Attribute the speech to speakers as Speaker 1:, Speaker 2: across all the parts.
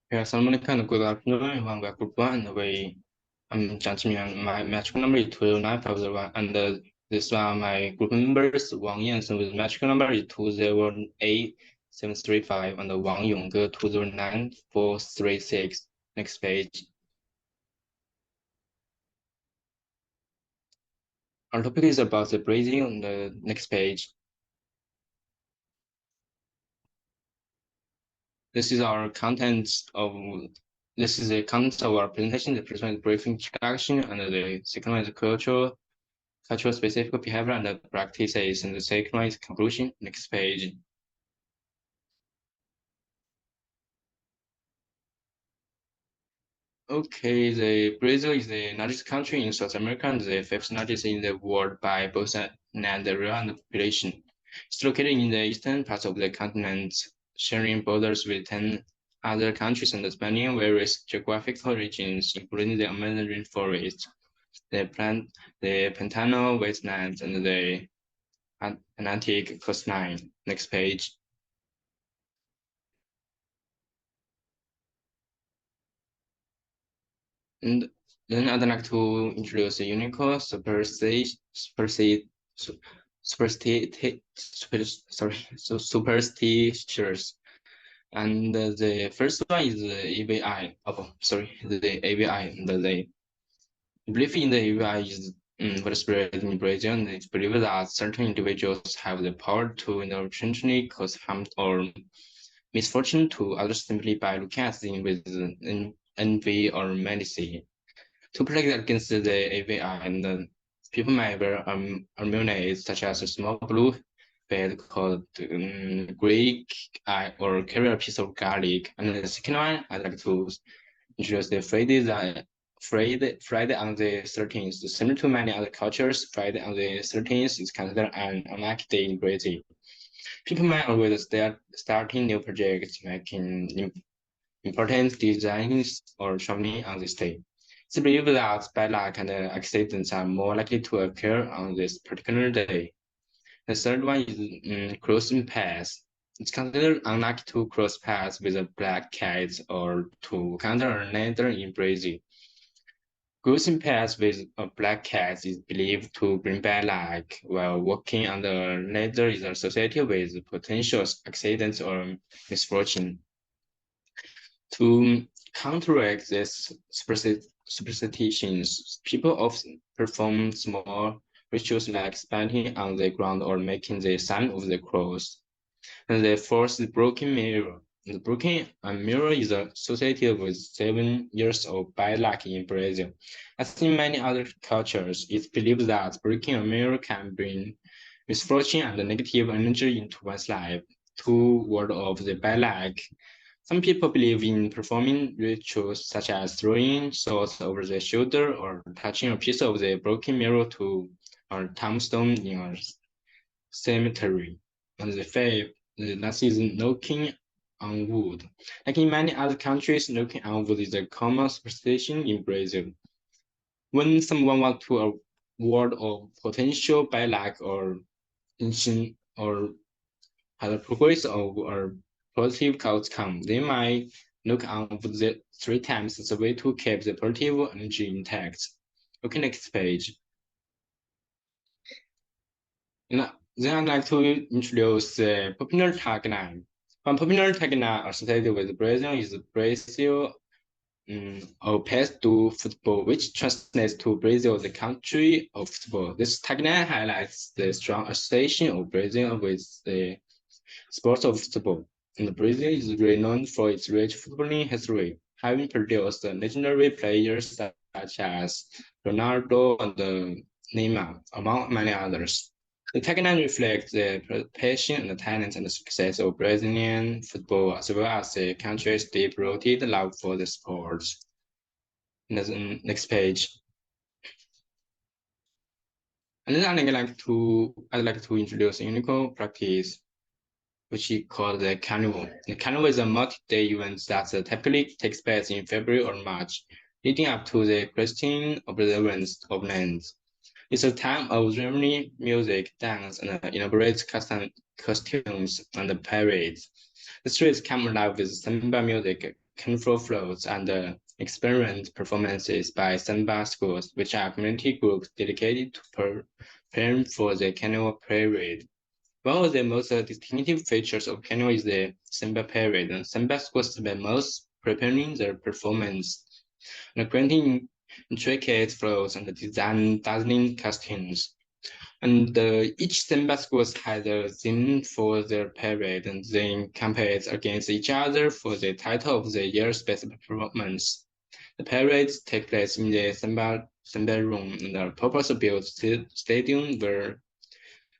Speaker 1: Assalamualaikum, good afternoon, everyone. We are group one, and I'm Jiang My match number is 29501, and this one my group members Wang Yansen with match number is 208735, and Wang Yongge 209436. Next page. Our topic is about the Brazil on the next page. This is our content of the content of our presentation. The first one is brief introduction, and the second one is cultural specific behavior and the practices, and the second one is conclusion. Next page. Okay, the Brazil is the largest country in South America and the fifth largest in the world by both land area and population. It's located in the eastern part of the continent, sharing borders with 10 other countries and spanning various geographical regions, including the Amazon rainforest, the Pantano wastelands, and the Atlantic coastline. Next page. And then I'd like to introduce the Unicode superstitious. And the first one is the AVI. Oh, sorry, the AVI. The belief in the AVI is widespread in Brazil, and it's believed that certain individuals have the power to intentionally cause harm or misfortune to others simply by looking at them with envy or malice. To protect against the AVI, and people might wear amulets such as a small blue bead called Greek eye or carry a piece of garlic. And the second one, I'd like to introduce the Friday on the 13th. Similar to many other cultures, Friday on the 13th is considered an unlucky day in Brazil. People might always starting new projects, making important designs or traveling on this day. It's believed that bad luck and accidents are more likely to occur on this particular day. The third one is crossing paths. It's considered unlucky to cross paths with a black cat or to encounter a ladder in Brazil. Crossing paths with a black cat is believed to bring bad luck, while walking on the ladder is associated with potential accidents or misfortune. To counteract these superstitions, people often perform small rituals like spitting on the ground or making the sign of the cross. And the fourth is broken mirror. The broken mirror is associated with 7 years of bad luck in Brazil. As in many other cultures, it's believed that breaking a mirror can bring misfortune and negative energy into one's life. To ward off the bad luck, some people believe in performing rituals such as throwing salt over the shoulder or touching a piece of the broken mirror to a tombstone in a cemetery. And the fifth, that is knocking on wood. Like in many other countries, knocking on wood is a common superstition in Brazil. When someone wants to ward of potential bad luck or had a progress of a positive outcome, they might knock on wood 3 times as a way to keep the positive energy intact. Okay, next page. Then I'd like to introduce the popular tagline. One popular tagline associated with Brazil is Brazil path to football, which translates to Brazil, the country of football. This tagline highlights the strong association of Brazil with the sport of football. And Brazil is renowned for its rich footballing history, having produced legendary players such as Ronaldo and Neymar, among many others. The tagline reflects the passion and talent and success of Brazilian football, as well as the country's deep-rooted love for the sport. Next page. And then I'd like to introduce a unique practice, which is called the carnival. The carnival is a multi-day event that typically takes place in February or March, leading up to the Christian observance of Lent. It's a time of ceremony, music, dance, and elaborate costumes and parades. The streets come alive with samba music, control flows and experiment performances by Samba schools, which are community groups dedicated to preparing for the Carnival parade. One of the most distinctive features of Carnival is the Samba parade, and Samba schools spend most preparing their performance and creating intricate flows and design dazzling costumes. And each Samba schools had a theme for their parade, and they compete against each other for the title of the year's best performance. The parades take place in the Samba Room, the purpose-built stadium where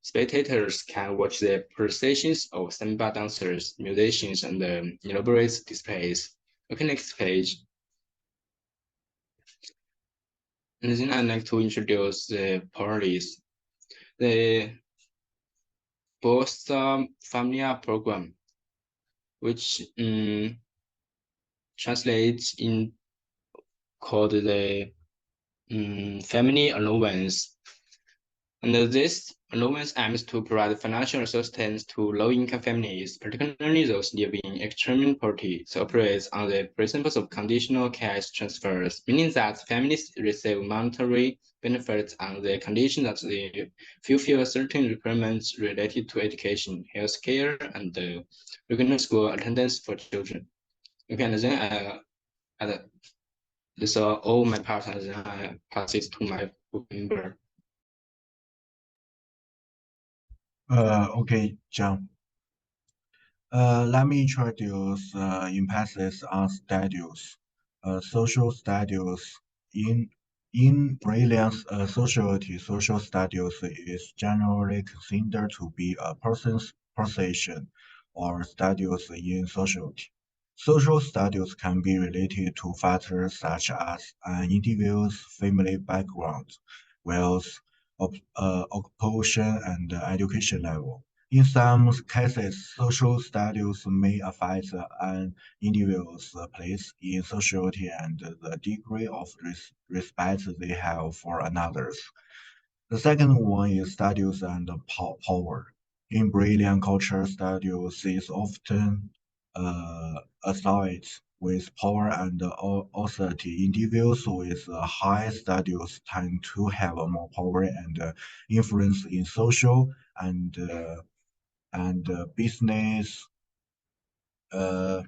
Speaker 1: spectators can watch the processions of Samba dancers, musicians, and elaborate displays. Okay, next page. And then I'd like to introduce the parties. The Bolsa Familia program, which translates in called the family allowance. And this allowance aims to provide financial assistance to low-income families, particularly those living in extreme poverty. It operates on the principles of conditional cash transfers, meaning that families receive monetary benefits on the condition that they fulfill certain requirements related to education, healthcare, and regular school attendance for children. Okay, and then this is all my part, and then I pass it to my group member.
Speaker 2: Okay, John. Let me introduce emphasis on studies. Social studies in Brazilian society, social studies is generally considered to be a person's position or studies in society. Social studies can be related to factors such as an individual's family background, wealth, occupation, and education level. In some cases, social status may affect an individual's place in society and the degree of respect they have for others. The second one is status and power. In Brazilian culture, status is often associated with power and authority. Individuals with a high status tend to have more power and influence in social and uh, business uh,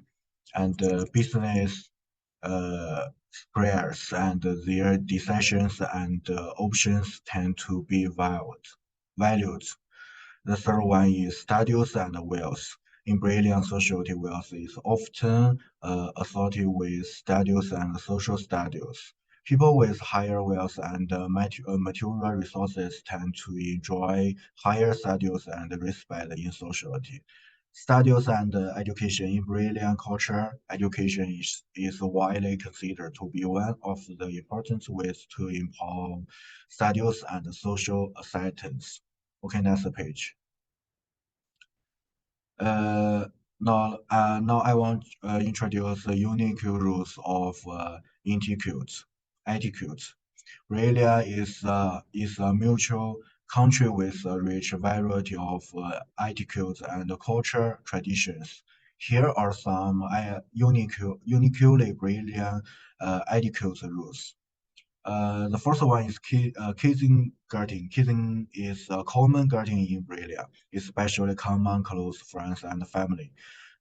Speaker 2: prayers and their decisions and options tend to be valued. The third one is status and wealth. In Brazilian society, wealth is often associated with status and social status. People with higher wealth and material resources tend to enjoy higher status and respect in society. Status and education in Brazilian culture, education is widely considered to be one of the important ways to improve status and social acceptance. Okay, next page. Uh, now I want to introduce the unique rules of etiquette. Australia is a mutual country with a rich variety of etiquette and culture traditions. Here are some uniquely Brazilian etiquette rules. The first one is kissing greeting. Kissing is a common greeting in Brazil, especially among close friends and family.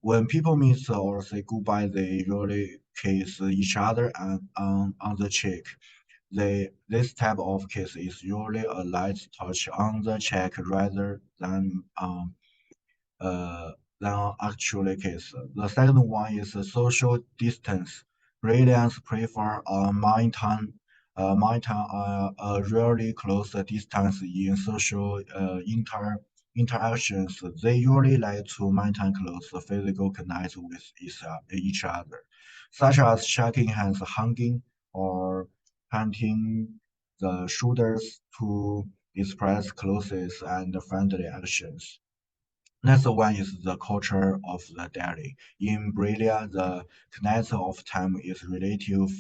Speaker 2: When people meet or say goodbye, they usually kiss each other on the cheek. This type of kiss is usually a light touch on the cheek rather uh, than actually case. The second one is social distance. Brazilians prefer maintain a really close distance in social interactions. They usually like to maintain close physical contact with each other, such as shaking hands, hugging, or hunting the shoulders to express closeness and friendly actions. Next one is the culture of the daily. In Brazil, the concept of time is relative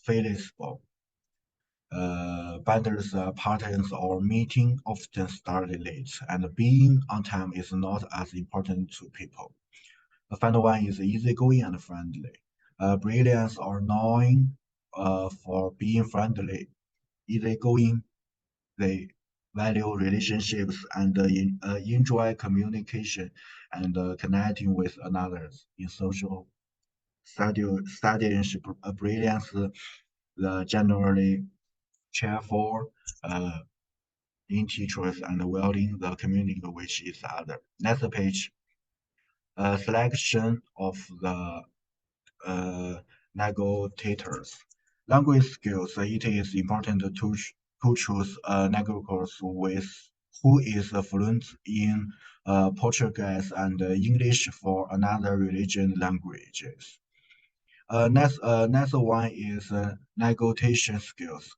Speaker 2: flexible. Binders, parties, or meeting often start late, and being on time is not as important to people. The final one is easygoing and friendly. Brilliance are known for being friendly, easygoing. They value relationships and enjoy communication and connecting with others in social studies. Brilliance generally cheerful, uh, integrous, and willing the community with each other. Next page, selection of the negotiators. Language skills. It is important to choose a negotiator with who is fluent in Portuguese and English for another religion languages. Next one is negotiation skills.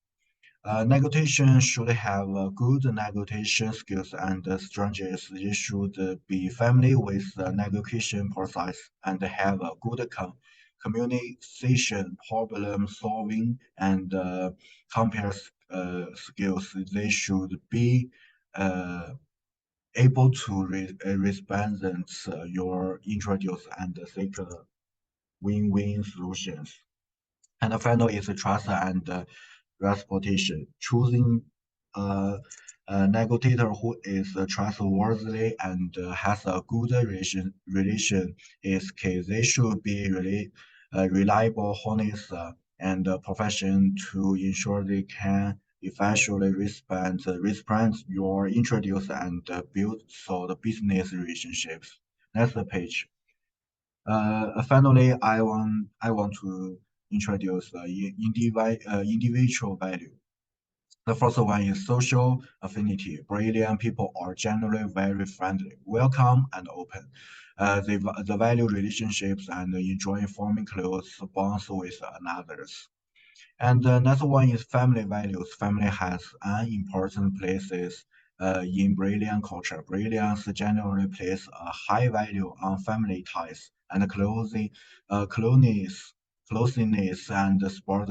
Speaker 2: Negotiation should have good negotiation skills and strategies. They should be familiar with the negotiation process and have a good communication, problem solving, and compare skills. They should be uh, able to respond your introduce and seek win-win solutions. And the final is trust and reputation. Choosing a, a negotiator who is trustworthy and has a good relation is key. They should be really reliable, honest, and professional to ensure they can effectively respond your introduce and build solid business relationships. Next page. Finally, I want to introduce individual value. The first one is social affinity. Brilliant people are generally very friendly, welcome, and open. They value relationships and enjoy forming close bonds with others. And the next one is family values. Family has an important places in Brazilian culture. Brazilians generally place a high value on family ties and closeness and support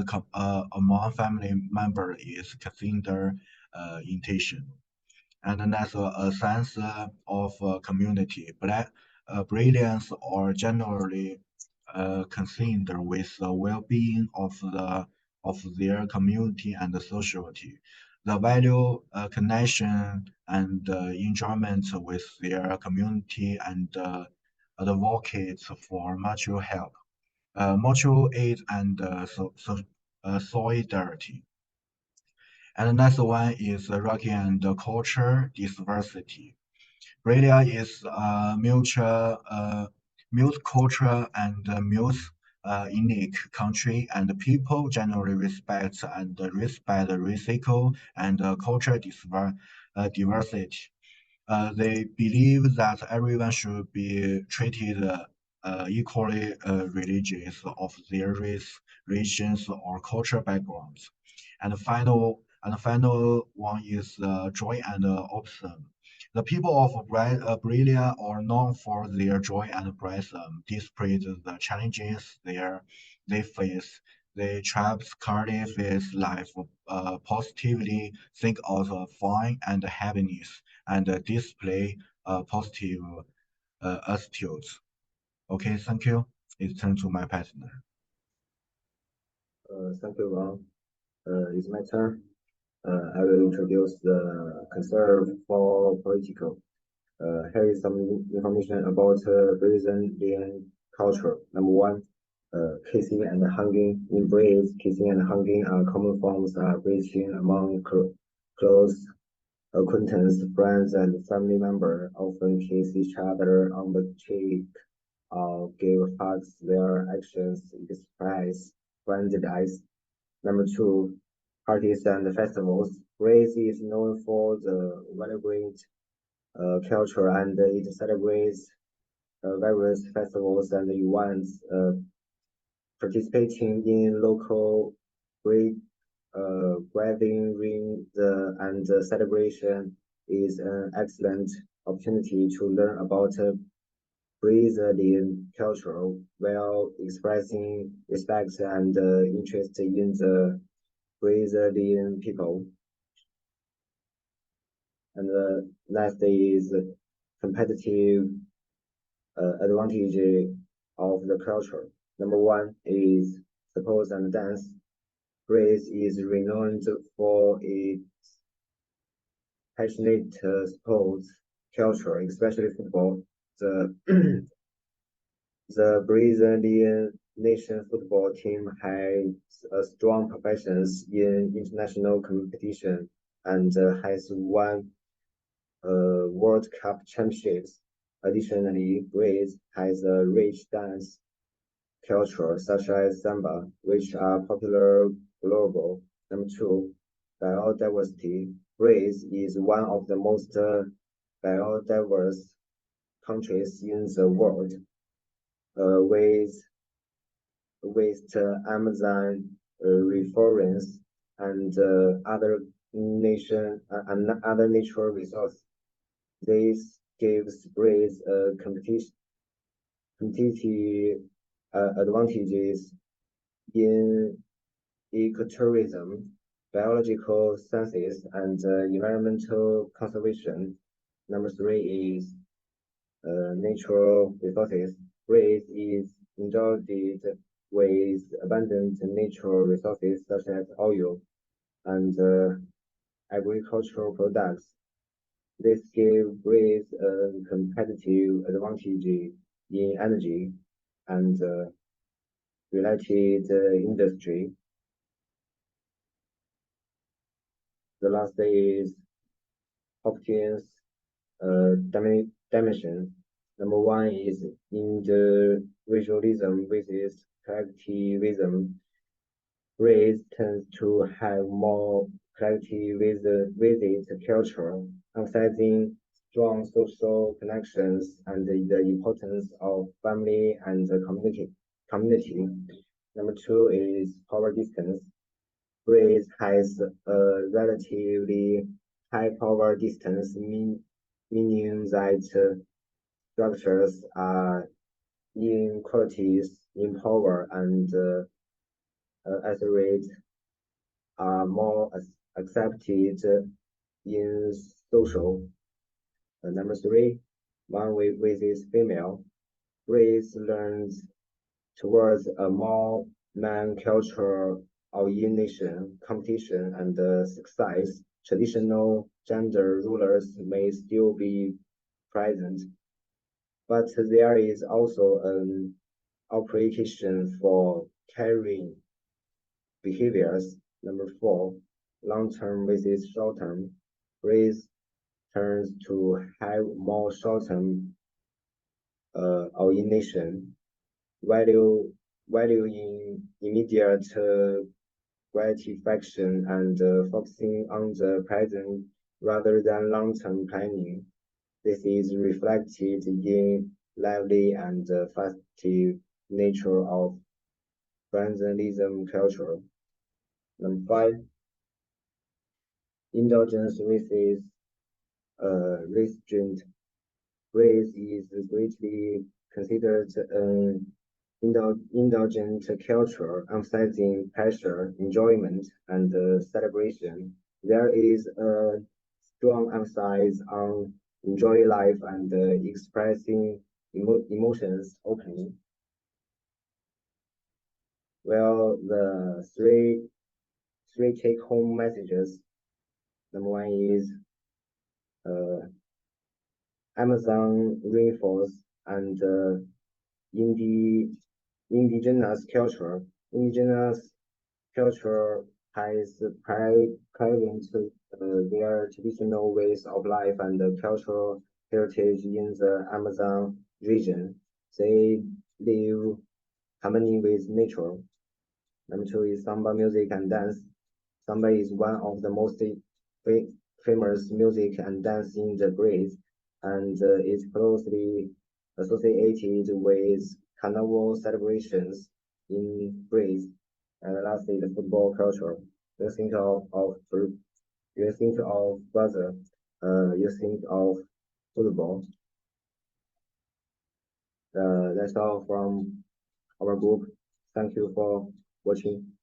Speaker 2: among family members is considered intention and that's a sense of community. Brilliance are generally concerned with the well-being of their community and the society. The value connection and enjoyment with their community and advocates for mutual help, mutual aid and solidarity. And the next one is Rocky and culture diversity. Australia is a multicultural and unique country, and people generally respect racial and cultural diversity. They believe that everyone should be treated equally religious of their race, religions, or cultural backgrounds. And the final one is joy and optimism. The people of Brazil are known for their joy and optimism, despite the challenges they face. They try to face life positively, think of fun and happiness, and display positive attitudes. Okay, thank you. It's turn to my partner.
Speaker 3: Thank you, Ron. It's my turn. I will introduce the conserve for political. Here is some information about Brazilian culture. Number one, kissing and hugging. In Brazil, kissing and hugging are common forms of greeting among close acquaintances, friends, and family members. Often kiss each other on the cheek or give hugs. Their actions express friendliness. Number two, parties and festivals. Greece is known for the vibrant culture and it celebrates various festivals and events. Participating in local great gathering and celebration is an excellent opportunity to learn about Brazilian culture while expressing respect and interest in the Brazilian people. And the next is competitive advantage of the culture. Number one is sports and dance. Greece is renowned for its passionate sports culture, especially football. The the Brazilian national football team has a strong presence in international competition and has won World Cup championships. Additionally, Greece has a rich dance culture such as samba, which are popular global. Number two, biodiversity. Greece is one of the most biodiverse countries in the world, with Amazon reference and other natural resources. This gives Greece a competitive advantages in ecotourism, biological sciences, and environmental conservation. Number three is natural resources. Greece is endowed with abundant natural resources such as oil and agricultural products. This gives Greece a competitive advantage in energy and related industry. The last is Hopkins dimensions. Number one is individualism versus collectivism. Greece tends to have more collectivist culture, emphasizing strong social connections and the importance of family and the community. Number two is power distance. Greece has a relatively high power distance, meaning that structures are inequalities in power and as a rate are more accepted in social. Number three, one with is female. Greece learns towards a more man culture orientation, competition, and success. Traditional gender rulers may still be present, but there is also an application for caring behaviors. Number four, long-term versus short-term. Greece turns to have more short-term orientation, value valuing immediate gratification and focusing on the present rather than long-term planning. This is reflected in lively and festive nature of transcendentalism culture. Number five, indulgence versus restraint. Grace is greatly considered an indulgent culture, emphasizing pleasure, enjoyment, and celebration. There is a strong emphasis on enjoying life and expressing emotions openly. Well, the three take-home messages. Number one is uh, Amazon rainforest and indi indigenous culture. Indigenous culture has prevalent their traditional ways of life and cultural heritage in the Amazon region. They live harmony with nature. Number two is samba music and dance. Samba is one of the most famous music and dance in the Greece, and is closely associated with carnival celebrations in Greece. And lastly, the football culture. You think you think of brother, you think of football. That's all from our group. Thank you for watching.